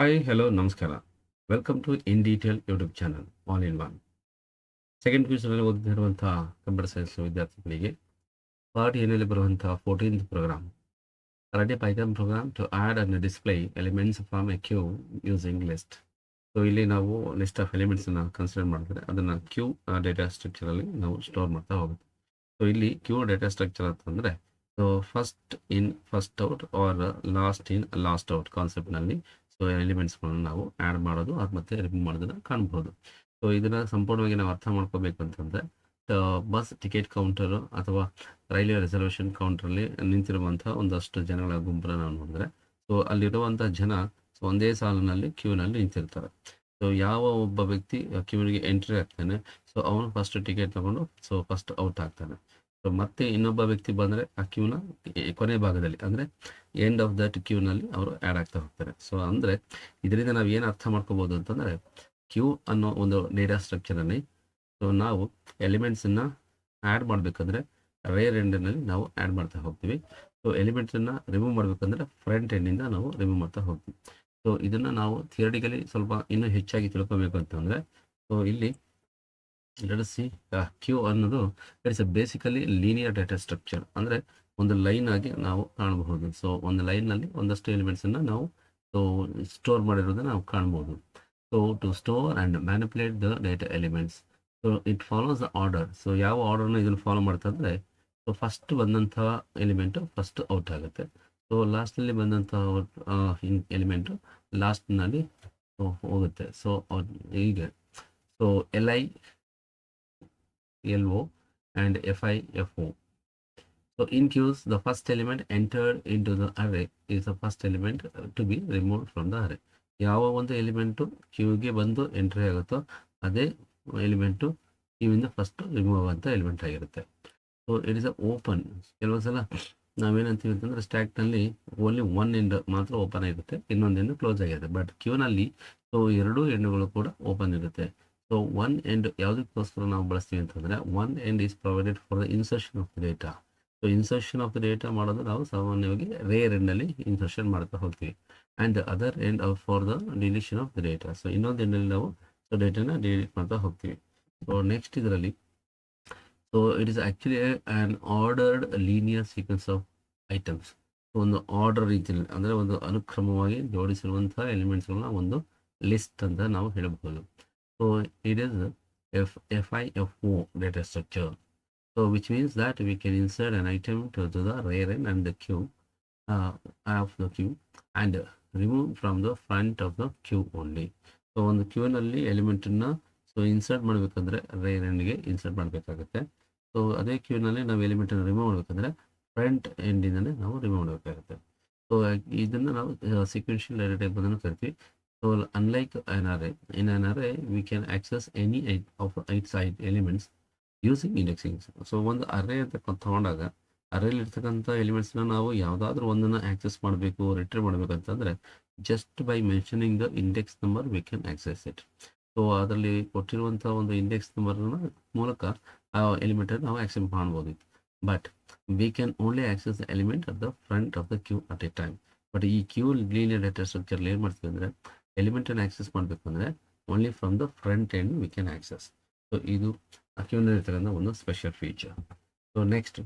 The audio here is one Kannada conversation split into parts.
ಹಾಯ್ ಹಲೋ ನಮಸ್ಕಾರ. Welcome to in detail YouTube channel all in one. Second ಪಿ.ಯು.ಸಿನಲ್ಲಿ ಓದುತ್ತಿರುವಂತಹ ಕಂಪ್ಯೂಟರ್ ಸೈನ್ಸ್ ವಿದ್ಯಾರ್ಥಿಗಳಿಗೆ ಪಾರ್ಟ್ ಎನಲ್ಲಿ ಬರುವಂತಹ 14th program Write a Python program to add and display elements from a queue using list. So ಇಲ್ಲಿ ನಾವು ಲಿಸ್ಟ್ ಆಫ್ ಎಲಿಮೆಂಟ್ಸನ್ನು ಕನ್ಸಿಡರ್ ಮಾಡಿದ್ರೆ ಅದನ್ನು ಕ್ಯೂ ಡೇಟಾ ಸ್ಟ್ರಕ್ಚರಲ್ಲಿ ನಾವು ಸ್ಟೋರ್ ಮಾಡ್ತಾ ಹೋಗುತ್ತೆ. ಸೊ ಇಲ್ಲಿ ಕ್ಯೂ ಡೇಟಾ ಸ್ಟ್ರಕ್ಚರ್ ಅಂತಂದರೆ so first in first out or last in last out ಕಾನ್ಸೆಪ್ಟ್ನಲ್ಲಿ ಸೊ ಎಲಿಮೆಂಟ್ಸ್ಗಳನ್ನು ನಾವು ಆ್ಯಡ್ ಮಾಡೋದು ಅದು ಮತ್ತೆ ರಿಮೂವ್ ಮಾಡೋದನ್ನು ಕಾಣ್ಬೋದು. ಸೊ ಇದನ್ನು ಸಂಪೂರ್ಣವಾಗಿ ನಾವು ಅರ್ಥ ಮಾಡ್ಕೋಬೇಕು ಅಂತಂದರೆ ಬಸ್ ಟಿಕೆಟ್ ಕೌಂಟರು ಅಥವಾ ರೈಲ್ವೆ ರಿಸರ್ವೇಷನ್ ಕೌಂಟ್ರಲ್ಲಿ ನಿಂತಿರುವಂಥ ಒಂದಷ್ಟು ಜನಗಳ ಗುಂಪನ್ನು ನಾವು ನೋಡಿದ್ರೆ ಸೊ ಅಲ್ಲಿರುವಂಥ ಜನ ಸೊ ಒಂದೇ ಸಾಲಿನಲ್ಲಿ ಕ್ಯೂನಲ್ಲಿ ನಿಂತಿರ್ತಾರೆ. ಸೊ ಯಾವ ಒಬ್ಬ ವ್ಯಕ್ತಿ ಕ್ಯೂನಿಗೆ ಎಂಟ್ರಿ ಆಗ್ತಾನೆ ಸೊ ಅವನು ಫಸ್ಟ್ ಟಿಕೆಟ್ ತಗೊಂಡು ಸೊ ಫಸ್ಟ್ ಔಟ್ ಆಗ್ತಾನೆ. ಸೊ ಮತ್ತೆ ಇನ್ನೊಬ್ಬ ವ್ಯಕ್ತಿ ಬಂದರೆ ಆ ಕ್ಯೂನ ಕೊನೆ ಭಾಗದಲ್ಲಿ ಅಂದರೆ ಎಂಡ್ ಆಫ್ ದಟ್ ಕ್ಯೂನಲ್ಲಿ ಅವರು ಆ್ಯಡ್ ಆಗ್ತಾ ಹೋಗ್ತಾರೆ. ಸೊ ಅಂದರೆ ಇದರಿಂದ ನಾವು ಏನು ಅರ್ಥ ಮಾಡ್ಕೋಬೋದು ಅಂತಂದರೆ ಕ್ಯೂ ಅನ್ನೋ ಒಂದು ಡೇಟಾ ಸ್ಟ್ರಕ್ಚರಲ್ಲಿ ಸೊ ನಾವು ಎಲಿಮೆಂಟ್ಸನ್ನು ಆ್ಯಡ್ ಮಾಡಬೇಕಂದ್ರೆ ರೇರ್ ಎಂಡ್ನಲ್ಲಿ ನಾವು ಆ್ಯಡ್ ಮಾಡ್ತಾ ಹೋಗ್ತೀವಿ. ಸೊ ಎಲಿಮೆಂಟ್ಸನ್ನು ರಿಮೂವ್ ಮಾಡಬೇಕಂದ್ರೆ ಫ್ರಂಟ್ ಎಂಡಿಂದ ನಾವು ರಿಮೂವ್ ಮಾಡ್ತಾ ಹೋಗ್ತೀವಿ. ಸೊ ಇದನ್ನು ನಾವು ಥಿಯರಿಟಿಕಲಿ ಸ್ವಲ್ಪ ಇನ್ನೂ ಹೆಚ್ಚಾಗಿ ತಿಳ್ಕೊಬೇಕು ಅಂತಂದರೆ ಸೊ ಇಲ್ಲಿ ಸಿ ಕ್ಯೂ ಅನ್ನೋದು it's basically linear data structure, ಅಂದರೆ ಒಂದು ಲೈನ್ ಆಗಿ ನಾವು ಕಾಣಬಹುದು. ಸೊ ಒಂದು ಲೈನ್ನಲ್ಲಿ ಒಂದಷ್ಟು ಎಲಿಮೆಂಟ್ಸನ್ನು ನಾವು ಸೊ ಸ್ಟೋರ್ ಮಾಡಿರೋದನ್ನು ನಾವು ಕಾಣ್ಬೋದು. So to store and manipulate the data elements so it follows the order. So ಯಾವ ಆರ್ಡರ್ನ ಇದನ್ನು ಫಾಲೋ ಮಾಡ್ತಾ ಅಂದರೆ ಸೊ ಫಸ್ಟ್ ಬಂದಂಥ ಎಲಿಮೆಂಟು ಫಸ್ಟ್ ಔಟ್ ಆಗುತ್ತೆ. ಸೊ ಲಾಸ್ಟ್ನಲ್ಲಿ ಬಂದಂಥ ಎಲಿಮೆಂಟು ಲಾಸ್ಟ್ನಲ್ಲಿ ಹೋಗುತ್ತೆ. ಸೊ ಹೀಗೆ so LO and FO. So in queues, the first element entered into the array is the first element to be removed from the array. ಯಾವ ಒಂದು ಎಲಿಮೆಂಟು ಕ್ಯೂಗೆ ಬಂದು ಎಂಟ್ರಿ ಆಗುತ್ತೋ ಅದೇ ಎಲಿಮೆಂಟು ಕ್ಯೂವಿಂದ ಫಸ್ಟ್ ರಿಮೂವ್ ಆಗುವಂಥ ಎಲಿಮೆಂಟ್ ಆಗಿರುತ್ತೆ. So it is a open. ಕೆಲವು ಸಲ ನಾವೇನಂತೀವಿ ಅಂತಂದರೆ ಸ್ಟ್ಯಾಕ್ನಲ್ಲಿ ಓನ್ಲಿ ಒನ್ ಎಂಡ್ ಮಾತ್ರ ಓಪನ್ ಆಗಿರುತ್ತೆ, ಇನ್ನೊಂದು ಎಂಡ್ ಕ್ಲೋಸ್ ಆಗಿರುತ್ತೆ. ಬಟ್ ಕ್ಯೂನಲ್ಲಿ ಸೊ ಎರಡೂ ಎಂಡ್ಗಳು ಕೂಡ ಓಪನ್ ಇರುತ್ತೆ. ಸೊ ಒನ್ ಎಂಡ್ ಯಾವುದಕ್ಕೋಸ್ಕರ ನಾವು ಬಳಸ್ತೀವಿ ಅಂತಂದರೆ one end is provided for the insertion of the data. So insertion of the data ಮಾಡೋದು ನಾವು ಸಾಮಾನ್ಯವಾಗಿ ರೇರ್ ಎಂಡಲ್ಲಿ ಇನ್ಸರ್ಷನ್ ಮಾಡ್ತಾ ಹೋಗ್ತೀವಿ. And other end for the deletion of the data. So ಇನ್ನೊಂದು ಎಂಡಲ್ಲಿ ನಾವು ಸೊ ಡೇಟಾನ ಡಿಲೀಟ್ ಮಾಡ್ತಾ ಹೋಗ್ತೀವಿ. ಸೊ ನೆಕ್ಸ್ಟ್ ಇದರಲ್ಲಿ so it is actually an ordered linear sequence of items. ಒಂದು ಆರ್ಡರ್ ರೀತಿಯಲ್ಲಿ ಅಂದರೆ ಒಂದು ಅನುಕ್ರಮವಾಗಿ ಜೋಡಿಸಿರುವಂಥ ಎಲಿಮೆಂಟ್ಸ್ಗಳನ್ನ ಒಂದು ಲಿಸ್ಟ್ ಅಂತ ನಾವು ಹೇಳಬಹುದು. So it is FIFO data structure. So which means that we can insert an item to the rear end and the queue of the queue and remove from the front of the queue only. So ಒಂದು ಕ್ಯೂನಲ್ಲಿ ಎಲಿಮೆಂಟನ್ನು ಸೊ ಇನ್ಸರ್ಟ್ ಮಾಡಬೇಕಂದ್ರೆ ರೇರ್ ಎಂಡ್ಗೆ ಇನ್ಸರ್ಟ್ ಮಾಡಬೇಕಾಗುತ್ತೆ. ಸೊ ಅದೇ ಕ್ಯೂನಲ್ಲಿ ನಾವು ಎಲಿಮೆಂಟನ್ನು ರಿಮೂವ್ ಮಾಡಬೇಕಂದ್ರೆ ಫ್ರಂಟ್ ಎಂಡಿಂದನೇ ನಾವು ರಿಮೂವ್ ಮಾಡಬೇಕಾಗುತ್ತೆ. ಸೊ ಇದನ್ನು ನಾವು ಸೀಕ್ವೆನ್ಷಿಯಲ್ ಡೇಟಾ ಟೈಪ್ ಅಂತ ಕರಿತೀವಿ. So unlike an array, in an array we can access any of its elements using indexing. So ಒಂದು ಅರೇ ಅಂತ ತಗೊಂಡಾಗ ಅರೇಲಿರ್ತಕ್ಕಂಥ ಎಲಿಮೆಂಟ್ಸ್ನ ನಾವು ಯಾವುದಾದ್ರೂ ಒಂದನ್ನು ಆಕ್ಸೆಸ್ ಮಾಡಬೇಕು, ರಿಟ್ರೀವ್ ಮಾಡಬೇಕು ಅಂತಂದರೆ just by mentioning the index number V can access it. So ಅದರಲ್ಲಿ ಕೊಟ್ಟಿರುವಂಥ ಒಂದು ಇಂಡೆಕ್ಸ್ ನಂಬರ್ನ ಮೂಲಕ ಆ ಎಲಿಮೆಂಟನ್ನು ನಾವು ಆಕ್ಸೆಸ್ ಮಾಡ್ಬೋದು. But we can only access the element at the front of the queue at a time. But ಈ ಕ್ಯೂ ಲೀನಿಯರ್ ಡೇಟಾ ಸ್ಟ್ರಕ್ಚರ್ಲಿ ಏನು ಮಾಡ್ತೀವಿ ಅಂದರೆ ಎಲಿಮೆಂಟನ್ನು ಆಕ್ಸೆಸ್ ಮಾಡಬೇಕು ಅಂದರೆ only from the front end we can access. So ಇದು ಕ್ಯೂನಲ್ಲಿರ್ತಕ್ಕಂಥ ಒಂದು special feature. So next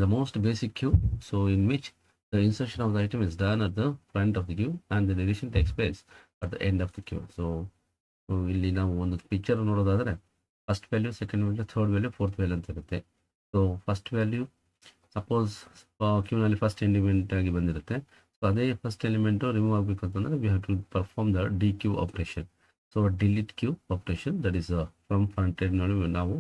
the most basic queue so in which the insertion of the item is done at the front of the queue and the deletion takes place at the end of the queue. So ಇಲ್ಲಿ ನಾವು ಒಂದು ಪಿಕ್ಚರ್ ನೋಡೋದಾದರೆ first value, second value, third value, fourth value ಅಂತ ಇರುತ್ತೆ. ಸೊ ಫಸ್ಟ್ ವ್ಯಾಲ್ಯೂ ಸಪೋಸ್ ಕ್ಯೂನಲ್ಲಿ ಫಸ್ಟ್ ಎಲಿಮೆಂಟ್ ಆಗಿ ಬಂದಿರುತ್ತೆ. ಸೊ ಅದೇ ಫಸ್ಟ್ ಎಲಿಮೆಂಟು ರಿಮೂವ್ ಆಗಬೇಕು ಅಂತಂದರೆ we have to perform the DQ operation. So delete queue operation that is from front ಎಂಡ್ನಲ್ಲಿ ನಾವು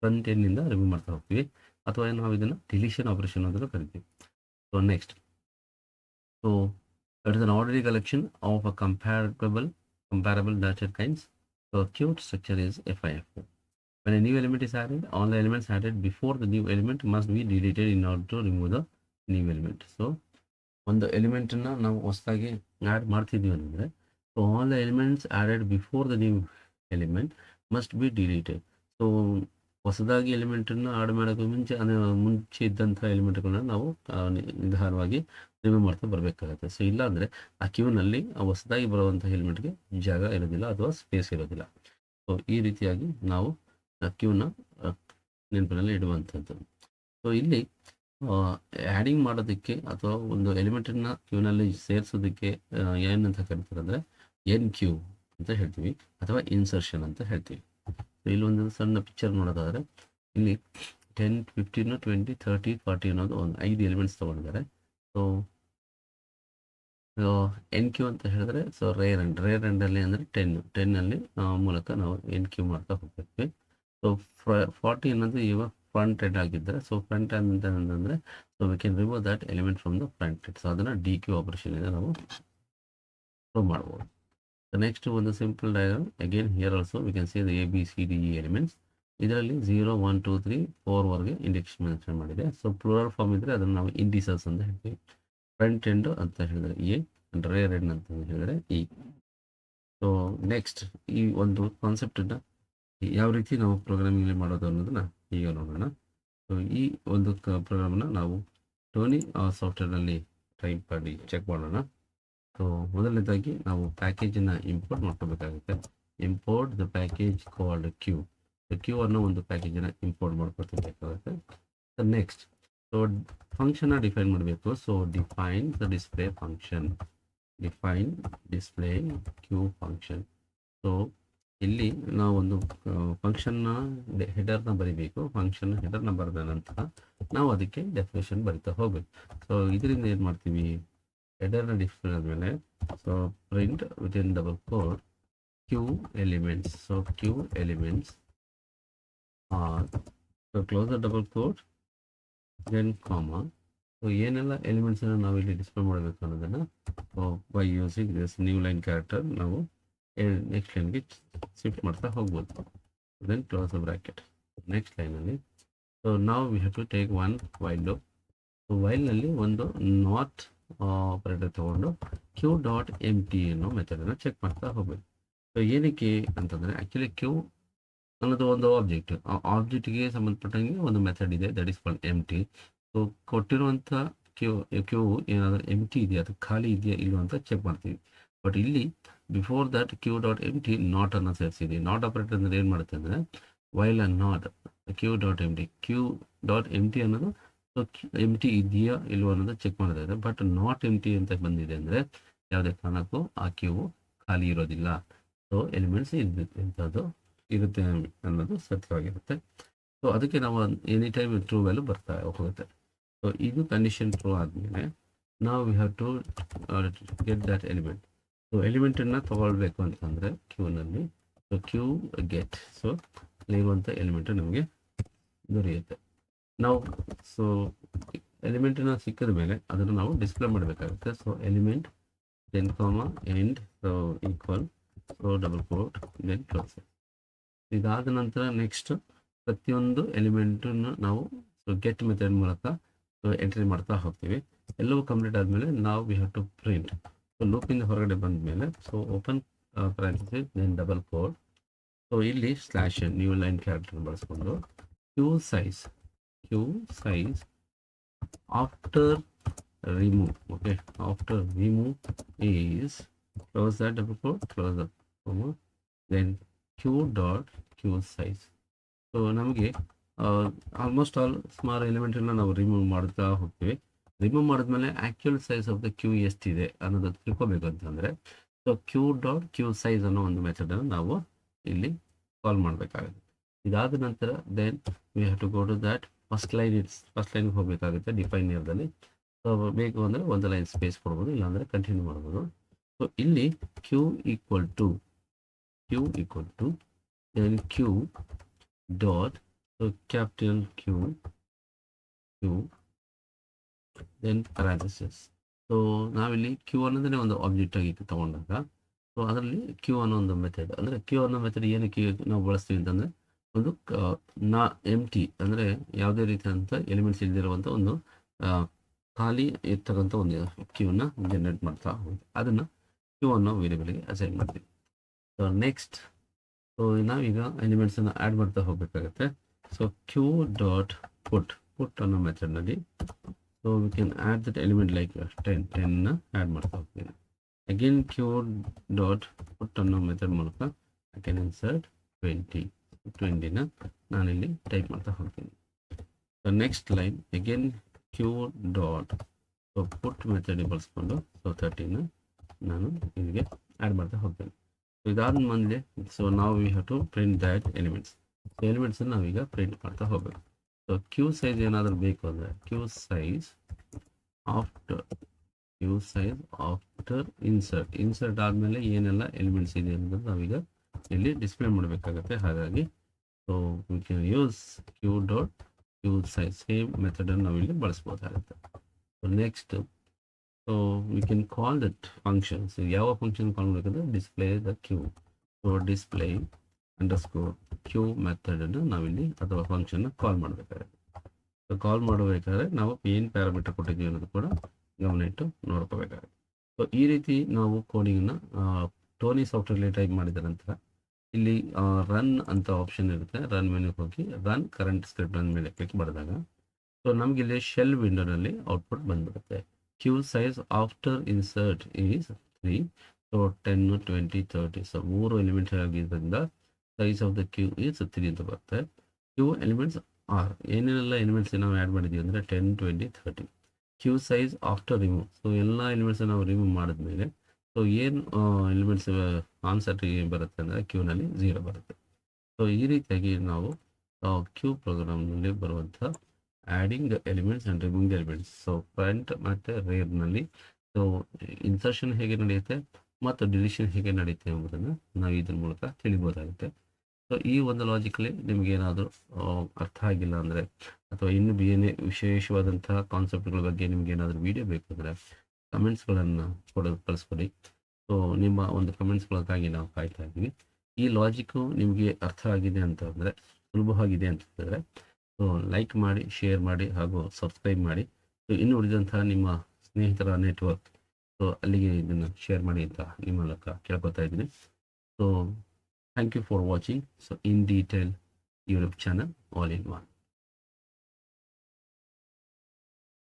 ಫ್ರಂಟ್ ಎಂಡ್ನಿಂದ ರಿಮೂವ್ ಮಾಡ್ತಾ ಹೋಗ್ತೀವಿ, ಅಥವಾ ನಾವು ಇದನ್ನು ಡಿಲೀಷನ್ ಆಪ್ರೇಷನ್ ಅಂತ ಕರಿತೀವಿ. So next so it is an ordered collection of a comparable data kinds. So queue structure is FIFO. When a new element is added, all the elements added before the new element must be deleted in order to remove the new element. So ಒಂದು ಎಲಿಮೆಂಟನ್ನು ನಾವು ಹೊಸದಾಗಿ ಆ್ಯಡ್ ಮಾಡ್ತಿದ್ದೀವಿ ಅಂದರೆ so all the elements added before the new element must be deleted. So ಹೊಸದಾಗಿ ಎಲಿಮೆಂಟನ್ನು ಆಡ್ ಮಾಡೋಕ್ಕೆ ಮುಂಚೆ ಅಂದರೆ ಮುಂಚೆ ಇದ್ದಂಥ ಎಲಿಮೆಂಟ್ಗಳನ್ನ ನಾವು ನಿಧಾನವಾಗಿ ರಿಮೂವ್ ಮಾಡ್ತಾ ಬರಬೇಕಾಗುತ್ತೆ. ಸೊ ಇಲ್ಲಾಂದರೆ ಆ ಕ್ಯೂನಲ್ಲಿ ಹೊಸದಾಗಿ ಬರುವಂಥ ಎಲಿಮೆಂಟ್ಗೆ ಜಾಗ ಇರೋದಿಲ್ಲ ಅಥವಾ ಸ್ಪೇಸ್ ಇರೋದಿಲ್ಲ. ಸೊ ಈ ರೀತಿಯಾಗಿ ನಾವು ಕ್ಯೂನ ನೆನಪಿನಲ್ಲಿ ಇಡುವಂಥದ್ದು. ಸೊ ಇಲ್ಲಿ ಆ್ಯಡಿಂಗ್ ಮಾಡೋದಕ್ಕೆ ಅಥವಾ ಒಂದು ಎಲಿಮೆಂಟನ್ನು ಕ್ಯೂನಲ್ಲಿ ಸೇರಿಸೋದಕ್ಕೆ ಏನಂತ ಕರಿತಾರೆ ಅಂದರೆ ಎನ್ ಕ್ಯೂ ಅಂತ ಹೇಳ್ತೀವಿ ಅಥವಾ ಇನ್ಸರ್ಷನ್ ಅಂತ ಹೇಳ್ತೀವಿ. ಇಲ್ಲಿ ಒಂದು ಸಣ್ಣ ಪಿಕ್ಚರ್ ನೋಡೋದಾದರೆ ಇಲ್ಲಿ 10, 15, 20, 30, 40 ಅನ್ನೋದು ಒಂದು 5 ಎಲಿಮೆಂಟ್ಸ್ ತೊಗೊಂಡಿದ್ದಾರೆ. ಸೊ ಎನ್ ಕ್ಯೂ ಅಂತ ಹೇಳಿದ್ರೆ ಸೊ ರೇರ್ ಎಂಡಲ್ಲಿ ಅಂದರೆ 10 ಮೂಲಕ ನಾವು ಎನ್ ಕ್ಯೂ ಮಾಡ್ತಾ ಹೋಗ್ತೀವಿ. ಸೊ 40 ಅನ್ನೋದು ಇವಾಗ ಫ್ರಂಟ್ ಎಂಡ್ ಆಗಿದ್ದರೆ ಸೊ ಫ್ರಂಟ್ ಎಂಡ್ ಅಂತಂದರೆ so we can remove that element from the front end. So ಅದನ್ನು ಡಿ ಕ್ಯೂ ಆಪರೇಷನ್ ಇದೆ ನಾವು ಪ್ರೂವ್ ಮಾಡ್ಬೋದು. ನೆಕ್ಸ್ಟ್ ಒಂದು simple diagram again here also we can see the ABCDE elements. ಇದರಲ್ಲಿ 0, 1, 2, 3, 4ವರೆಗೆ ಇಂಡೆಕ್ಸ್ ಮೆನ್ಷನ್ ಮಾಡಿದೆ. ಸೊ ಪ್ಲೂರಲ್ ಫಾರ್ಮ್ ಇದ್ದರೆ ಅದನ್ನು ನಾವು ಇಂಡಿಸಸ್ ಅಂತ ಹೇಳ್ತೀವಿ. ಫ್ರಂಟ್ ಎಂಡ್ ಅಂತ ಹೇಳಿದರೆ ಎ ಅಂಡ್ ರೇರ್ ಎಂಡ್ ಅಂತ ಹೇಳಿದರೆ ಇ. ಸೊ ನೆಕ್ಸ್ಟ್ ಈ ಒಂದು ಕಾನ್ಸೆಪ್ಟನ್ನು ಯಾವ ರೀತಿ ನಾವು ಪ್ರೋಗ್ರಾಮಿಂಗ್ ಮಾಡೋದು ಅನ್ನೋದನ್ನ ಈಗ ನೋಡೋಣ. ಸೊ ಈ ಒಂದು ಪ್ರೋಗ್ರಾಮನ್ನು ನಾವು ಟೋನಿ ಸಾಫ್ಟ್ವೇರ್ನಲ್ಲಿ ಟೈಪ್ ಮಾಡಿ ಚೆಕ್ ಮಾಡೋಣ. ಸೊ ಮೊದಲನೇದಾಗಿ ನಾವು ಪ್ಯಾಕೇಜನ್ನು ಇಂಪೋರ್ಟ್ ಮಾಡ್ಕೋಬೇಕಾಗುತ್ತೆ. Import the package called queue. Queue ಅನ್ನೋ ಒಂದು ಪ್ಯಾಕೇಜನ್ನು ಇಂಪೋರ್ಟ್ ಮಾಡ್ಕೊಳ್ಬೇಕಾಗುತ್ತೆ. ಸೊ ನೆಕ್ಸ್ಟ್ ಸೊ ಫಂಕ್ಷನ್ನ ಡಿಫೈನ್ ಮಾಡಬೇಕು. So define the display function. Define display queue function. So ಇಲ್ಲಿ ನಾವು ಒಂದು ಫಂಕ್ಷನ್ನ ಹೆಡರ್ನ ಬರಿಬೇಕು. ಫಂಕ್ಷನ್ ಹೆಡರ್ನ ಬರೆದ ನಂತರ ನಾವು ಅದಕ್ಕೆ ಡೆಫಿನೇಷನ್ ಬರಿತಾ ಹೋಗ್ಬೇಕು. ಸೊ ಇದರಿಂದ ಏನು ಮಾಡ್ತೀವಿ, ಹೆಡರ್ನ ಡಿಫೈನ್ ಆದಮೇಲೆ so print within double quote queue elements. So queue elements are so close the double quote then comma. So ಏನೆಲ್ಲ ಎಲಿಮೆಂಟ್ಸನ್ನು ನಾವು ಇಲ್ಲಿ ಡಿಸ್ಪ್ಲೇ ಮಾಡಬೇಕು ಅನ್ನೋದನ್ನು by using this new line character ನಾವು ನೆಕ್ಸ್ಟ್ ಲೈನ್ಗೆ ಶಿಫ್ಟ್ ಮಾಡ್ತಾ ಹೋಗ್ಬೋದು. Then close the bracket. Next ಲೈನಲ್ಲಿ ಸೊ ನಾವು we have to take one while loop. So ವೈಲ್ನಲ್ಲಿ ಒಂದು ನಾಟ್ ಆಪರೇಟರ್ ತೊಗೊಂಡು ಕ್ಯೂ ಡಾಟ್ ಎಮ್ ಟಿ ಅನ್ನೋ ಮೆಥಡನ್ನು ಚೆಕ್ ಮಾಡ್ತಾ ಹೋಗ್ಬೇಕು. ಸೊ ಏನಕ್ಕೆ ಅಂತಂದರೆ ಆ್ಯಕ್ಚುಲಿ ಕ್ಯೂ ಅನ್ನೋದು ಒಂದು ಆಬ್ಜೆಕ್ಟ್. ಆ ಆಬ್ಜೆಕ್ಟ್ಗೆ ಸಂಬಂಧಪಟ್ಟಂಗೆ ಒಂದು ಮೆಥಡ್ ಇದೆ, that is called M T. So ಕೊಟ್ಟಿರುವಂಥ ಕ್ಯೂ ಏನಾದರೂ ಎಮ್ ಟಿ ಇದೆಯಾ, ಅದು ಖಾಲಿ ಇದೆಯಾ ಇಲ್ಲೋ ಅಂತ ಚೆಕ್ ಮಾಡ್ತೀವಿ. ಬಟ್ ಇಲ್ಲಿ before that queue dot empty not ಅನ್ನು ಸೇರಿಸಿದ್ವಿ. ನಾಟ್ ಆಪರೇಟರ್ ಅಂದರೆ ಏನು ಮಾಡುತ್ತೆ ಅಂದರೆ while on not queue dot empty. Queue dot empty ಅನ್ನೋದು ಸೊ ಎಮ್ ಟಿ ಇದೆಯಾ ಇಲ್ವೋ ಅನ್ನೋದು ಚೆಕ್ ಮಾಡ್ತಾ ಇದೆ. ಬಟ್ ನಾಟ್ ಎಮ್ ಟಿ ಅಂತ ಬಂದಿದೆ ಅಂದರೆ ಯಾವುದೇ ಕಾರಣಕ್ಕೂ ಆ ಕ್ಯೂ ಖಾಲಿ ಇರೋದಿಲ್ಲ. ಸೊ ಎಲಿಮೆಂಟ್ಸ್ ಇಂಥದ್ದು ಇರುತ್ತೆ ಅನ್ನೋದು ಸತ್ಯವಾಗಿರುತ್ತೆ. ಸೊ ಅದಕ್ಕೆ ನಾವು ಎನಿ ಟೈಮ್ ಟ್ರೂ ವ್ಯಾಲ್ಯೂ ಬರ್ತಾ ಹೋಗುತ್ತೆ. ಸೊ ಇದು ಕಂಡೀಷನ್ ಟ್ರೂ ಆದಮೇಲೆ ನಾವು we have to get that element. So ಎಲಿಮೆಂಟನ್ನು ತೊಗೊಳ್ಬೇಕು ಅಂತಂದರೆ ಕ್ಯೂನಲ್ಲಿ ಸೊ ಕ್ಯೂ ಗೆಟ್. ಸೊ ಇರುವಂಥ ಎಲಿಮೆಂಟ್ ನಮಗೆ ದೊರೆಯುತ್ತೆ. ನಾವು ಸೊ ಎಲಿಮೆಂಟನ್ನು ಸಿಕ್ಕಿದ ಮೇಲೆ ಅದನ್ನು ನಾವು ಡಿಸ್ಪ್ಲೇ ಮಾಡಬೇಕಾಗುತ್ತೆ. So element then comma end so equal so double quote then close. ಇದಾದ ನಂತರ ನೆಕ್ಸ್ಟ್ ಪ್ರತಿಯೊಂದು ಎಲಿಮೆಂಟನ್ನು ನಾವು ಸೊ ಗೆಟ್ ಮೆಥಡ್ ಮೂಲಕ ಸೊ ಎಂಟ್ರಿ ಮಾಡ್ತಾ ಹೋಗ್ತೀವಿ. ಎಲ್ಲವೂ ಕಂಪ್ಲೀಟ್ ಆದಮೇಲೆ ನಾವು we have to print. So ಲೂಪಿಂದ ಹೊರಗಡೆ ಬಂದ ಮೇಲೆ so open parenthesis then double quote. So ಇಲ್ಲಿ ಸ್ಲ್ಯಾಶ್ ನ್ಯೂ ಲೈನ್ ಕ್ಯಾರೆಕ್ಟರ್ ಬಳಸ್ಕೊಂಡು queue size after remove. Okay, after remove is close the double quote, close the comma then q dot q size. So ನಮಗೆ ಆಲ್ಮೋಸ್ಟ್ ಆಲ್ ಸ್ಮಾಲ್ ಎಲಿಮೆಂಟನ್ನು ನಾವು ರಿಮೂವ್ ಮಾಡ್ತಾ ಹೋಗ್ತೀವಿ. ರಿಮೂವ್ ಮಾಡಿದ್ಮೇಲೆ actual size of the queue ಎಷ್ಟಿದೆ ಅನ್ನೋದು ತಿಳ್ಕೊಬೇಕು ಅಂತಂದರೆ so queue dot queue size ಅನ್ನೋ ಒಂದು ಮೆಥಡನ್ನು ನಾವು ಇಲ್ಲಿ ಕಾಲ್ ಮಾಡಬೇಕಾಗುತ್ತೆ. ಇದಾದ ನಂತರ then we have to go to that first ಲೈನ್ಗೆ ಹೋಗಬೇಕಾಗುತ್ತೆ ಡಿಫೈನ್ ಇಯರ್ದಲ್ಲಿ. ಸೊ ಬೇಕು ಅಂದರೆ ಒಂದು ಲೈನ್ ಸ್ಪೇಸ್ ಕೊಡ್ಬೋದು, ಇಲ್ಲಾಂದರೆ ಕಂಟಿನ್ಯೂ ಮಾಡ್ಬೋದು. ಸೊ ಇಲ್ಲಿ queue equal to then q dot so capital Q then parenthesis. So ನಾವಿಲ್ಲಿ ಕ್ಯೂ ಅನ್ನೋದನ್ನೇ ಒಂದು ಆಬ್ಜೆಕ್ಟ್ ಆಗಿ ತಗೊಂಡಾಗ ಸೊ ಅದರಲ್ಲಿ ಕ್ಯೂ ಅನ್ನೋ ಒಂದು ಮೆಥಡ್, ಅಂದರೆ ಕ್ಯೂ ಅನ್ನೋ ಮೆಥಡ್ ಏನಕ್ಕೆ ನಾವು ಬಳಸ್ತೀವಿ ಅಂತಂದರೆ ಒಂದು ಎಮ್ ಟಿ ಅಂದರೆ ಯಾವುದೇ ರೀತಿಯಾದಂಥ ಎಲಿಮೆಂಟ್ಸ್ ಇಲ್ದಿರುವಂಥ ಒಂದು ಖಾಲಿ ಇರ್ತಕ್ಕಂಥ ಒಂದು ಕ್ಯೂನ ಜನರೇಟ್ ಮಾಡ್ತಾ ಹೋಗುತ್ತೆ. ಅದನ್ನು ಕ್ಯೂ ಅನ್ನೋ ವೇರಿಯಬಲ್ಗೆ ಅಸೈನ್ ಮಾಡ್ತೀವಿ. ಸೊ ನೆಕ್ಸ್ಟ್ ಸೊ ನಾವೀಗ ಎಲಿಮೆಂಟ್ಸನ್ನು ಆ್ಯಡ್ ಮಾಡ್ತಾ ಹೋಗಬೇಕಾಗತ್ತೆ. ಸೊ ಕ್ಯೂ ಡಾಟ್ ಪುಟ್ ಅನ್ನೋ ಮೆಥಡ್ನಲ್ಲಿ so we can add that element like 10 add ಮಾಡ್ತಾ ಹೋಗ್ತೀನಿ. ಅಗೇನ್ ಕ್ಯೂ ಡಾಟ್ ಪುಟ್ ಅನ್ನೋ ಮೆಥಡ್ ಮೂಲಕ ಐ ಕ್ಯಾನ್ ಇನ್ಸರ್ಟ್ 20ನ ನಾನಿಲ್ಲಿ ಟೈಪ್ ಮಾಡ್ತಾ ಹೋಗ್ತೀನಿ. So next line again queue dot so put method ಬಳಸ್ಕೊಂಡು ಸೊ 30ನ ನಾನು ಇಲ್ಲಿಗೆ ಆ್ಯಡ್ ಮಾಡ್ತಾ ಹೋಗ್ತೇನೆ. ಸೊ ಇದಾದ ಮೇಲೆ ಸೊ ನಾವು we have to print that ಎಲಿಮೆಂಟ್ಸನ್ನು ನಾವೀಗ ಪ್ರಿಂಟ್ ಮಾಡ್ತಾ ಹೋಗಬೇಕು. ಸೊ ಕ್ಯೂ ಸೈಜ್ ಏನಾದರೂ ಬೇಕು ಅಂದರೆ ಕ್ಯೂ ಸೈಜ್ ಆಫ್ಟರ್ ಇನ್ಸರ್ಟ್ ಆದಮೇಲೆ ಏನೆಲ್ಲ ಎಲಿಮೆಂಟ್ಸ್ ಇದೆ ಅನ್ನೋದು ನಾವೀಗ ಇಲ್ಲಿ ಡಿಸ್ಪ್ಲೇ ಮಾಡಬೇಕಾಗತ್ತೆ. ಹಾಗಾಗಿ so we can use queue dot queue size same ಮೆಥಡನ್ನು ನಾವಿಲ್ಲಿ ಬಳಸ್ಬೋದಾಗುತ್ತೆ. So next so we can call that functions. ಯಾವ ಫಂಕ್ಷನ್ ಕಾಲ್ ಮಾಡಬೇಕಂದ್ರೆ display the queue. So display underscore queue ಮೆಥಡನ್ನು ನಾವಿಲ್ಲಿ ಅಥವಾ ಫಂಕ್ಷನ್ನ ಕಾಲ್ ಮಾಡಬೇಕಾಗುತ್ತೆ. ಸೊ ಕಾಲ್ ಮಾಡಬೇಕಾದ್ರೆ ನಾವು ಏನು ಪ್ಯಾರಾಮೀಟರ್ ಕೊಟ್ಟಿದ್ದೀವಿ ಅನ್ನೋದು ಕೂಡ ಗಮನ ಇಟ್ಟು ನೋಡ್ಕೋಬೇಕಾಗುತ್ತೆ. ಸೊ ಈ ರೀತಿ ನಾವು ಕೋಡಿಂಗನ್ನು ಟೋನಿ ಸಾಫ್ಟ್ವೇರ್ಲಿ ಟೈಪ್ ಮಾಡಿದ ನಂತರ ಇಲ್ಲಿ ರನ್ ಅಂತ ಆಪ್ಷನ್ ಇರುತ್ತೆ. ರನ್ ಮೆನ್ಯೂಗೆ ಹೋಗಿ ರನ್ ಕರೆಂಟ್ ಸ್ಕ್ರಿಪ್ಟ್ ಅಂದ ಮೇಲೆ ಕ್ಲಿಕ್ ಮಾಡಿದಾಗ ಸೊ ನಮಗೆ ಇಲ್ಲಿ ಶೆಲ್ ವಿಂಡೋನಲ್ಲಿ ಔಟ್ಪುಟ್ ಬಂದ್ಬಿಡುತ್ತೆ. Queue size after insert is 3. So 10, 20, 30 so 3 elements ಆಗಿದ್ದರಿಂದ size of the queue is 3 ಅಂತ ಬರುತ್ತೆ. ಕ್ಯೂ ಎಲಿಮೆಂಟ್ಸ್ ಆರ್ ಏನೇನೆಲ್ಲ ಎಲಿಮೆಂಟ್ಸ್ ನಾವು ಆ್ಯಡ್ ಮಾಡಿದ್ದೀವಿ ಅಂದರೆ 10, 20, 30. Queue size after remove so ಎಲ್ಲ ಎಲಿಮೆಂಟ್ಸ್ ನಾವು ರಿಮೂವ್ ಮಾಡಿದ್ಮೇಲೆ ಸೊ ಏನು ಎಲಿಮೆಂಟ್ಸ್ ಆನ್ಸರ್ ಬರುತ್ತೆ ಅಂದರೆ ಕ್ಯೂನಲ್ಲಿ 0 ಬರುತ್ತೆ. ಸೊ ಈ ರೀತಿಯಾಗಿ ನಾವು ಕ್ಯೂ ಪ್ರೋಗ್ರಾಮ್ನಲ್ಲಿ ಬರುವಂಥ adding elements and removing elements so front ಮತ್ತು ರೇರ್ನಲ್ಲಿ ಸೊ ಇನ್ಸರ್ಷನ್ ಹೇಗೆ ನಡೆಯುತ್ತೆ ಮತ್ತು ಡಿಲಿಷನ್ ಹೇಗೆ ನಡೆಯುತ್ತೆ ಎಂಬುದನ್ನು ನಾವು ಇದ್ರ ಮೂಲಕ ತಿಳಿಬೋದಾಗುತ್ತೆ. ಸೊ ಈ ಒಂದು ಲಾಜಿಕಲ್ಲಿ ನಿಮಗೇನಾದರೂ ಅರ್ಥ ಆಗಿಲ್ಲ ಅಂದರೆ ಅಥವಾ ಇನ್ನೂ ಏನೇ ವಿಶೇಷವಾದಂತಹ ಕಾನ್ಸೆಪ್ಟ್ಗಳ ಬಗ್ಗೆ ನಿಮಗೇನಾದರೂ ವಿಡಿಯೋ ಬೇಕು ಅಂದರೆ ಕಮೆಂಟ್ಸ್ಗಳನ್ನು ಕಳಿಸ್ಕೊಡಿ. ಸೊ ನಿಮ್ಮ ಒಂದು ಕಮೆಂಟ್ಸ್ಗಳಿಗಾಗಿ ನಾವು ಕಾಯ್ತಾ ಇದ್ದೀವಿ. ಈ ಲಾಜಿಕ್ಕು ನಿಮಗೆ ಅರ್ಥ ಆಗಿದೆ ಅಂತಂದರೆ ಸುಲಭವಾಗಿದೆ ಅಂತಂದರೆ ಸೊ ಲೈಕ್ ಮಾಡಿ, ಶೇರ್ ಮಾಡಿ ಹಾಗೂ ಸಬ್ಸ್ಕ್ರೈಬ್ ಮಾಡಿ. ಸೊ ಇನ್ನು ಉಳಿದಂತಹ ನಿಮ್ಮ ಸ್ನೇಹಿತರ ನೆಟ್ವರ್ಕ್ ಸೊ ಅಲ್ಲಿಗೆ ಇದನ್ನು ಶೇರ್ ಮಾಡಿ ಅಂತ ನಿಮ್ಮ ಮೂಲಕ ಕೇಳ್ಕೊತಾ ಇದ್ದೀನಿ. So thank you for watching. So in detail YouTube channel all in one.